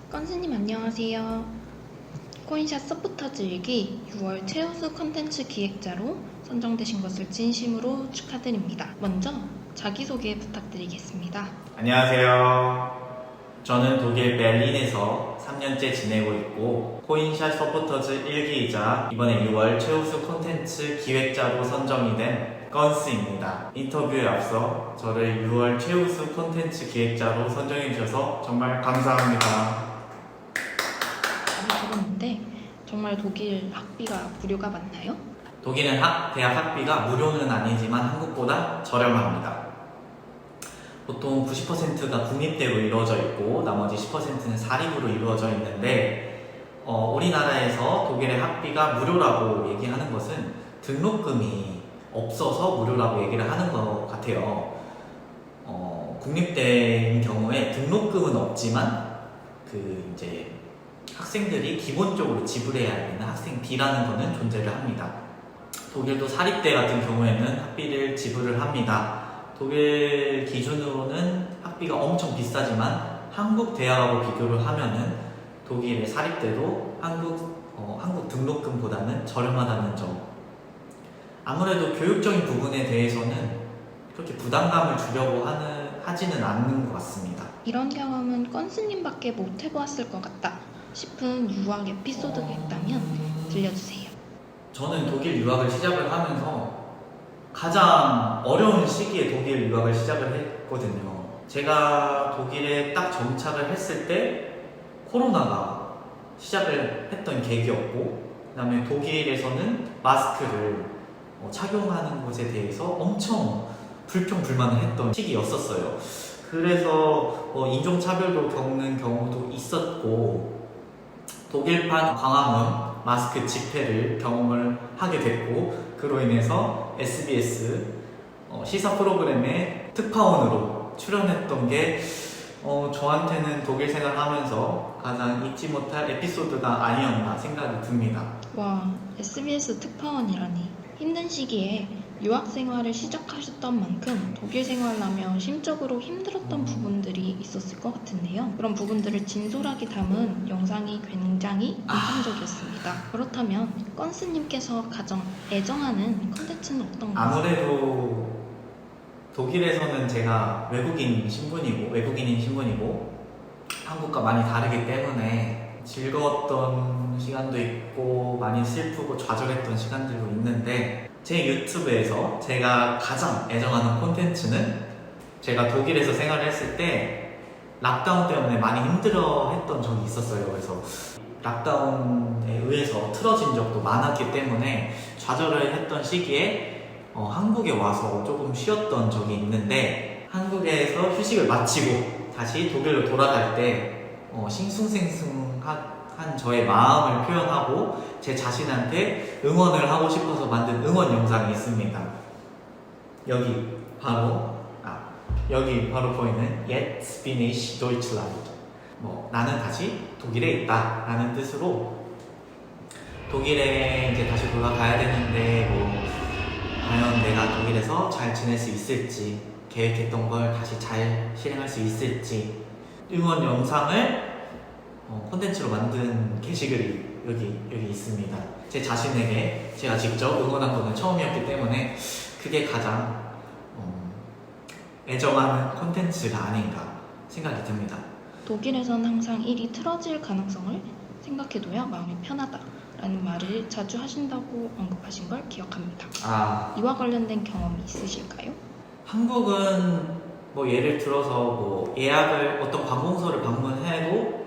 건스님 안녕하세요. 코인샷 서포터즈 일기 6월 최우수 컨텐츠 기획자로 선정되신 것을 진심으로 축하드립니다. 먼저 자기소개 부탁드리겠습니다. 안녕하세요. 저는 독일 베를린에서 3년째 지내고 있고 코인샷 서포터즈 1기이자 이번에 6월 최우수 콘텐츠 기획자로 선정이 된 건스입니다. 인터뷰에 앞서 저를 6월 최우수 콘텐츠 기획자로 선정해 주셔서 정말 감사합니다. 많이 들었는데 정말 독일 학비가 무료가 맞나요? 독일은 대학 학비가 무료는 아니지만 한국보다 저렴합니다. 보통 90%가 국립대로 이루어져 있고 나머지 10%는 사립으로 이루어져 있는데 우리나라에서 독일의 학비가 무료라고 얘기하는 것은 등록금이 없어서 무료라고 얘기를 하는 것 같아요. 국립대인 경우에 등록금은 없지만 이제 학생들이 기본적으로 지불해야 되는 학생비라는 것은 존재를 합니다. 독일도 사립대 같은 경우에는 학비를 지불을 합니다. 독일 기준으로는 학비가 엄청 비싸지만 한국 대학하고 비교를 하면은 독일의 사립대도 한국 등록금보다는 저렴하다는 점. 아무래도 교육적인 부분에 대해서는 그렇게 부담감을 주려고 하지는 않는 것 같습니다. 이런 경험은 건스님밖에 못 해보았을 것 같다 싶은 유학 에피소드가 있다면 들려주세요. 저는 독일 유학을 시작을 하면서 가장 어려운 시기에 독일 유학을 시작을 했거든요. 제가 독일에 딱 정착을 했을 때 코로나가 시작을 했던 계기였고, 그 다음에 독일에서는 마스크를 착용하는 것에 대해서 엄청 불평불만을 했던 시기였었어요. 그래서 인종차별도 겪는 경우도 있었고, 독일판 광화문 마스크 집회를 경험을 하게 됐고, 그로 인해서 SBS 시사 프로그램에 특파원으로 출연했던 게 저한테는 독일 생활하면서 가장 잊지 못할 에피소드가 아니었나 생각이 듭니다. 와, SBS 특파원이라니. 힘든 시기에 유학 생활을 시작하셨던 만큼 독일 생활하며 심적으로 힘들었던 부분들이 있었을 것 같은데요. 그런 부분들을 진솔하게 담은 영상이 굉장히 인상적이었습니다. 그렇다면 건스님께서 가장 애정하는 콘텐츠는 어떤가요? 아무래도 독일에서는 제가 외국인인 신분이고 한국과 많이 다르기 때문에 즐거웠던 시간도 있고 많이 슬프고 좌절했던 시간들도 있는데, 제 유튜브에서 제가 가장 애정하는 콘텐츠는 제가 독일에서 생활을 했을 때 락다운 때문에 많이 힘들어했던 적이 있었어요. 그래서 락다운에 의해서 틀어진 적도 많았기 때문에 좌절을 했던 시기에 한국에 와서 조금 쉬었던 적이 있는데, 한국에서 휴식을 마치고 다시 독일로 돌아갈 때 싱숭생숭한 저의 마음을 표현하고 제 자신한테 응원을 하고 싶어서 만든 응원 영상이 있습니다. 여기 바로 보이는 Jetzt bin ich Deutschland. 나는 다시 독일에 있다 라는 뜻으로, 독일에 이제 다시 돌아가야 되는데 과연 내가 독일에서 잘 지낼 수 있을지, 계획했던 걸 다시 잘 실행할 수 있을지 응원 영상을 콘텐츠로 만든 게시글이 여기 있습니다. 제 자신에게 제가 직접 응원한 거는 처음이었기 때문에 그게 가장 애정하는 콘텐츠가 아닌가 생각이 듭니다. 독일에선 항상 일이 틀어질 가능성을 생각해둬야 마음이 편하다라는 말을 자주 하신다고 언급하신 걸 기억합니다. 이와 관련된 경험이 있으실까요? 한국은 예를 들어서 예약을 어떤 관공서를 방문해도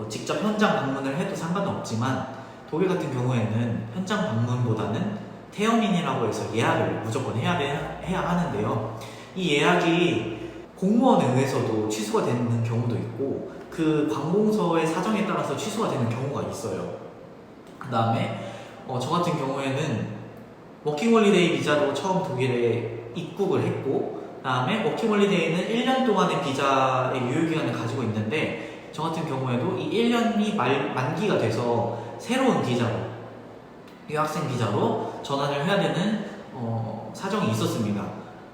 직접 현장 방문을 해도 상관은 없지만, 독일 같은 경우에는 현장 방문보다는 태어민이라고 해서 예약을 무조건 해야 하는데요. 이 예약이 공무원에 의해서도 취소가 되는 경우도 있고 그 관공서의 사정에 따라서 취소가 되는 경우가 있어요. 그 다음에 저 같은 경우에는 워킹홀리데이 비자로 처음 독일에 입국을 했고, 그 다음에 워킹홀리데이는 1년 동안의 비자의 유효기간을 가지고 있는데, 저 같은 경우에도 이 1년이 만기가 돼서 새로운 비자로, 유학생 비자로 전환을 해야 되는 사정이 있었습니다.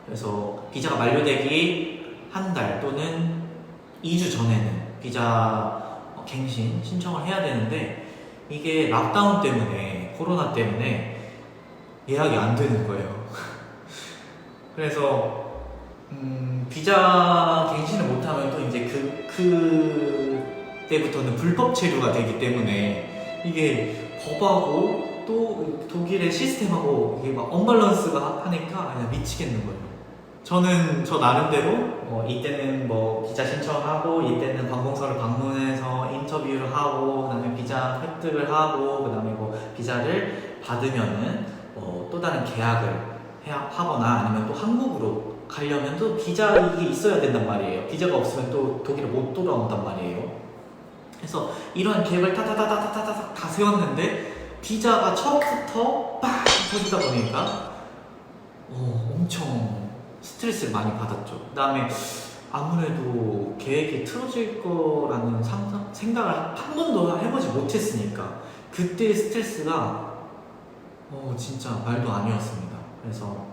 그래서 비자가 만료되기 한 달 또는 2주 전에는 비자 갱신 신청을 해야 되는데 이게 락다운 때문에 코로나 때문에 예약이 안 되는 거예요. 그래서 비자 갱신을 못하면 또 이제 그때부터는 불법 체류가 되기 때문에 이게 법하고 또 독일의 시스템하고 이게 막 언밸런스가 하니까 그냥 미치겠는 거예요. 저는 저 나름대로 이때는 뭐 비자 신청하고 이때는 관공서를 방문해서 인터뷰를 하고 그다음에 비자 획득을 하고 그다음에 뭐 비자를 받으면은 또 다른 계약을 하거나 아니면 또 한국으로 가려면 또 비자 이게 있어야 된단 말이에요. 비자가 없으면 또 독일을 못 돌아온단 말이에요. 그래서 이런 계획을 타타타타타타 다 세웠는데 비자가 처음부터 빡 터지다 보니까 엄청 스트레스를 많이 받았죠. 그 다음에 아무래도 계획이 틀어질 거라는 생각을 한 번도 해보지 못했으니까 그때의 스트레스가 진짜 말도 아니었습니다. 그래서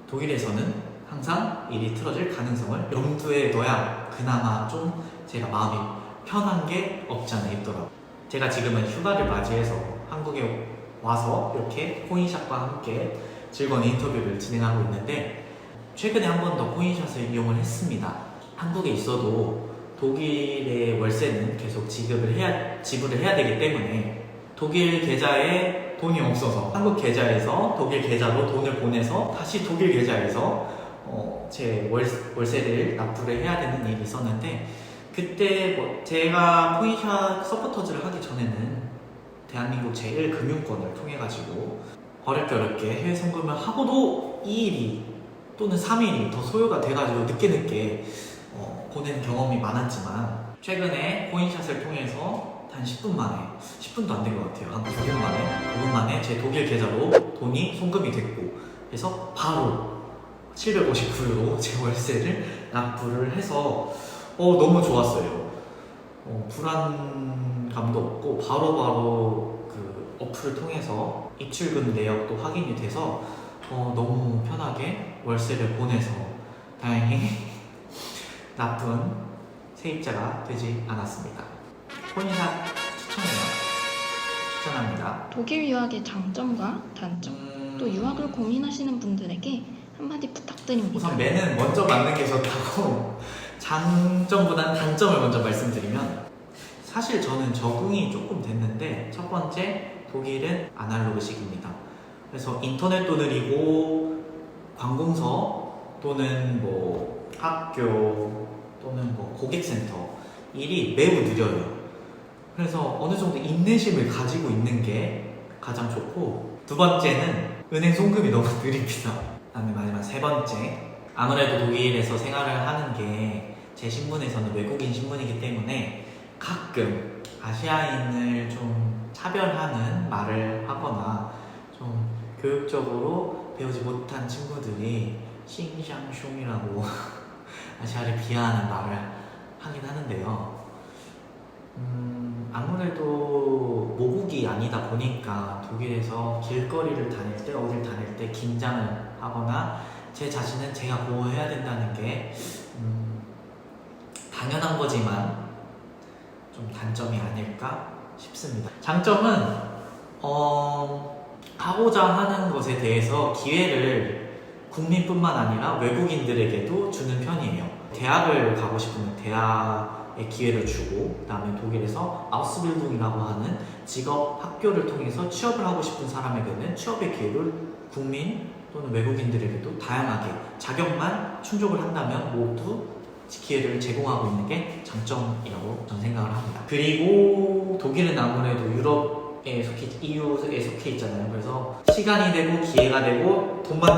독일에서는 항상 일이 틀어질 가능성을 염두에 둬야 그나마 좀 제가 마음이 편한 게 없지 않아 있더라고요. 제가 지금은 휴가를 맞이해서 한국에 와서 이렇게 코인샵과 함께 즐거운 인터뷰를 진행하고 있는데 최근에 한 번 더 코인샷을 이용을 했습니다. 한국에 있어도 독일의 월세는 계속 지불을 해야 되기 때문에 독일 계좌에 돈이 없어서 한국 계좌에서 독일 계좌로 돈을 보내서 다시 독일 계좌에서 제 월세를 납부를 해야 되는 일이 있었는데 그때 제가 코인샷 서포터즈를 하기 전에는 대한민국 제1금융권을 통해 가지고 어렵게 해외 송금을 하고도 2일이 또는 3일이 더 소요가 돼가지고 늦게 보낸 경험이 많았지만 최근에 코인샷을 통해서 단 10분 만에 10분도 안 된 것 같아요. 한 9분 만에 제 독일 계좌로 돈이 송금이 됐고 그래서 바로 759유로 제 월세를 납부를 해서 너무 좋았어요. 불안감도 없고 바로바로 그 어플을 통해서 입출금 내역도 확인이 돼서 너무 편하게 월세를 보내서 다행히 나쁜 세입자가 되지 않았습니다. 코인샷 추천합니다. 독일 유학의 장점과 단점, 또 유학을 고민하시는 분들에게 한마디 부탁드립니다. 우선 매는 먼저 맞는 게 좋다고 장점보다는 단점을 먼저 말씀드리면 사실 저는 적응이 조금 됐는데 첫 번째 독일은 아날로그식입니다. 그래서 인터넷도 느리고 관공서 또는 뭐 학교 또는 뭐 고객센터 일이 매우 느려요. 그래서 어느 정도 인내심을 가지고 있는 게 가장 좋고 두 번째는 은행 송금이 너무 느립니다. 그다음에 마지막 세 번째 아무래도 독일에서 생활을 하는 게 제 신분에서는 외국인 신분이기 때문에 가끔 아시아인을 좀 차별하는 말을 하거나 좀 교육적으로 배우지 못한 친구들이 싱샹숑이라고 아시아를 비하하는 말을 하긴 하는데요. 아무래도 모국이 아니다 보니까 독일에서 길거리를 다닐 때 어딜 다닐 때 긴장을 하거나 제 자신은 제가 보호해야 된다는 게 당연한 거지만 좀 단점이 아닐까 싶습니다. 장점은 하고자 하는 것에 대해서 기회를 국민뿐만 아니라 외국인들에게도 주는 편이에요. 대학을 가고 싶으면 대학의 기회를 주고 그 다음에 독일에서 아우스빌딩이라고 하는 직업 학교를 통해서 취업을 하고 싶은 사람에게는 취업의 기회를 국민 또는 외국인들에게도 다양하게 자격만 충족을 한다면 모두 기회를 제공하고 있는 게 장점이라고 저는 생각을 합니다. 그리고 독일은 아무래도 유럽에 EU에 속해 있잖아요. 그래서 시간이 되고 기회가 되고 돈만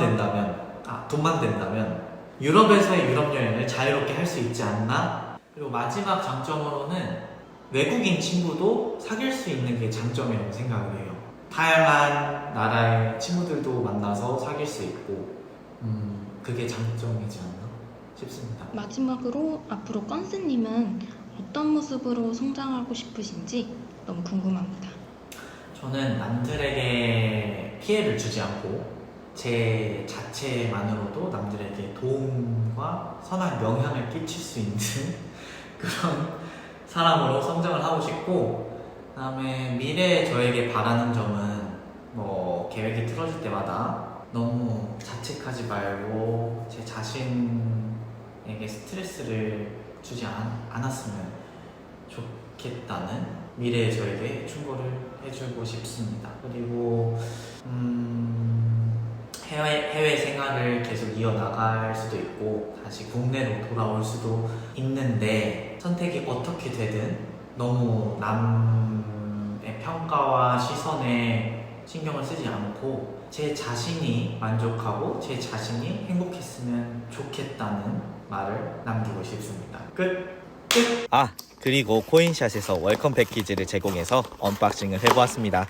된다면 유럽에서의 유럽 여행을 자유롭게 할 수 있지 않나? 그리고 마지막 장점으로는 외국인 친구도 사귈 수 있는 게 장점이라고 생각을 해요. 다양한 나라의 친구들도 만나서 사귈 수 있고 그게 장점이지 않나 싶습니다. 마지막으로 앞으로 건스님은 어떤 모습으로 성장하고 싶으신지 너무 궁금합니다. 저는 남들에게 피해를 주지 않고 제 자체만으로도 남들에게 도움과 선한 영향을 끼칠 수 있는 그런 사람으로 성장을 하고 싶고, 그다음에 미래에 저에게 바라는 점은 뭐 계획이 틀어질 때마다 너무 자책하지 말고 제 자신에게 스트레스를 주지 않았으면 좋겠다는, 미래의 저에게 충고를 해주고 싶습니다. 그리고 해외 생활을 계속 이어나갈 수도 있고 다시 국내로 돌아올 수도 있는데, 선택이 어떻게 되든 너무 남의 평가와 시선에 신경을 쓰지 않고 제 자신이 만족하고 제 자신이 행복했으면 좋겠다는 말을 남기고 싶습니다. 끝! 아, 그리고 코인샷에서 웰컴 패키지를 제공해서 언박싱을 해보았습니다.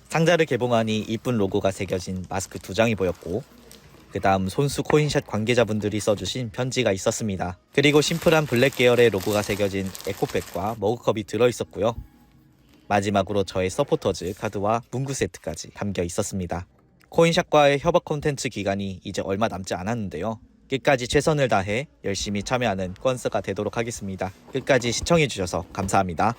상자를 개봉하니 이쁜 로고가 새겨진 마스크 2장이 보였고, 그 다음 손수 코인샷 관계자분들이 써주신 편지가 있었습니다. 그리고 심플한 블랙 계열의 로고가 새겨진 에코백과 머그컵이 들어있었고요. 마지막으로 저의 서포터즈 카드와 문구 세트까지 담겨 있었습니다. 코인샷과의 협업 콘텐츠 기간이 이제 얼마 남지 않았는데요. 끝까지 최선을 다해 열심히 참여하는 건서가 되도록 하겠습니다. 끝까지 시청해주셔서 감사합니다.